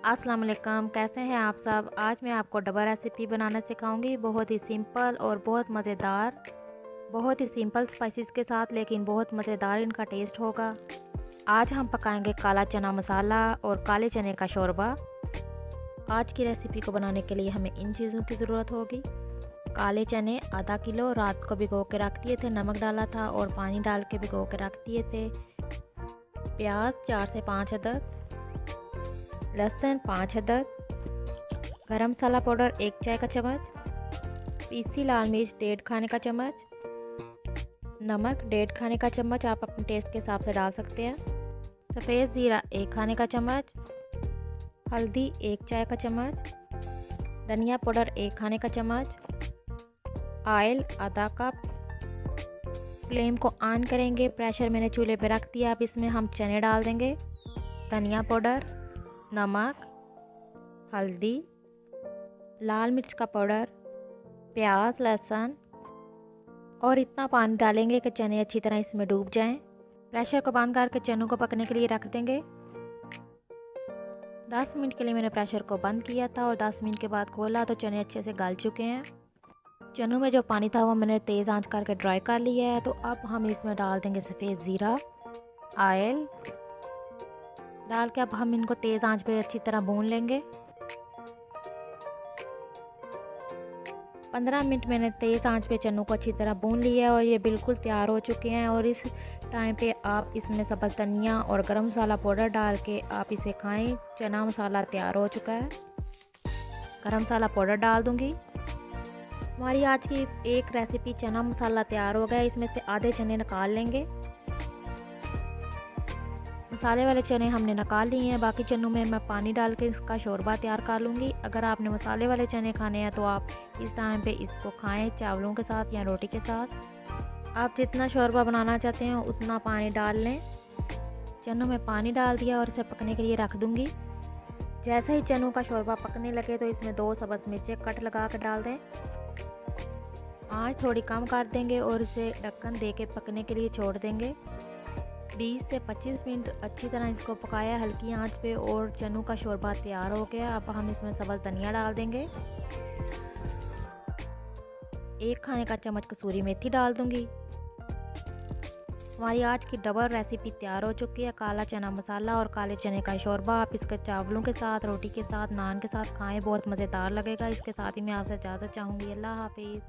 अस्सलाम वालेकुम, कैसे हैं आप सब। आज मैं आपको डबल रेसिपी बनाना सिखाऊंगी। बहुत ही सिंपल और बहुत मज़ेदार, बहुत ही सिंपल स्पाइसेस के साथ, लेकिन बहुत मज़ेदार इनका टेस्ट होगा। आज हम पकाएंगे काला चना मसाला और काले चने का शोरबा। आज की रेसिपी को बनाने के लिए हमें इन चीज़ों की ज़रूरत होगी। काले चने आधा किलो, रात को भिगो के रख दिए थे, नमक डाला था और पानी डाल के भिगो के रख दिए थे। प्याज 4 से 5 अदद, लहसुन 5 अदद, गरम मसाला पाउडर 1 चाय का चम्मच, पीसी लाल मिर्च 1.5 खाने का चम्मच, नमक 1.5 खाने का चम्मच, आप अपने टेस्ट के हिसाब से डाल सकते हैं। सफ़ेद ज़ीरा 1 खाने का चम्मच, हल्दी 1 चाय का चम्मच, धनिया पाउडर 1 खाने का चम्मच, ऑयल आधा कप। फ्लेम को ऑन करेंगे, प्रेशर मैंने चूल्हे पे रख दिया। अब इसमें हम चने डाल देंगे, धनिया पाउडर, नमक, हल्दी, लाल मिर्च का पाउडर, प्याज, लहसुन और इतना पानी डालेंगे कि चने अच्छी तरह इसमें डूब जाएं। प्रेशर को बंद करके चनों को पकने के लिए रख देंगे। 10 मिनट के लिए मैंने प्रेशर को बंद किया था और 10 मिनट के बाद खोला तो चने अच्छे से गल चुके हैं। चनों में जो पानी था वो मैंने तेज़ आंच करके ड्राई कर लिया है। तो अब हम इसमें डाल देंगे सफ़ेद ज़ीरा, ऑयल डाल के अब हम इनको तेज़ आंच पे अच्छी तरह भून लेंगे। 15 मिनट मैंने तेज़ आंच पे चनों को अच्छी तरह भून लिया है और ये बिल्कुल तैयार हो चुके हैं। और इस टाइम पे आप इसमें सब्ज़ धनिया और गरम मसाला पाउडर डाल के आप इसे खाएं। चना मसाला तैयार हो चुका है। गरम मसाला पाउडर डाल दूंगी। हमारी आज की एक रेसिपी चना मसाला तैयार हो गया। इसमें से आधे चने निकाल लेंगे। मसाले वाले चने हमने निकाल लिए हैं। बाकी चनों में मैं पानी डाल के इसका शोरबा तैयार कर लूँगी। अगर आपने मसाले वाले चने खाने हैं तो आप इस टाइम पे इसको खाएं चावलों के साथ या रोटी के साथ। आप जितना शोरबा बनाना चाहते हैं उतना पानी डाल लें। चनों में पानी डाल दिया और इसे पकने के लिए रख दूँगी। जैसे ही चनों का शोरबा पकने लगे तो इसमें 2 सब्ज़ मिर्चें कट लगा कर डाल दें। आँच थोड़ी कम कर देंगे और इसे ढक्कन दे के पकने के लिए छोड़ देंगे। 20 से 25 मिनट अच्छी तरह इसको पकाया हल्की आंच पे और चनों का शोरबा तैयार हो गया। अब हम इसमें सब्ज़ धनिया डाल देंगे। 1 खाने का चम्मच कसूरी मेथी डाल दूंगी। हमारी आज की डबल रेसिपी तैयार हो चुकी है, काला चना मसाला और काले चने का शोरबा। आप इसके चावलों के साथ, रोटी के साथ, नान के साथ खाएं, बहुत मज़ेदार लगेगा। इसके साथ ही मैं आपसे इजाज़त चाहूँगी। अल्लाह हाफिज़।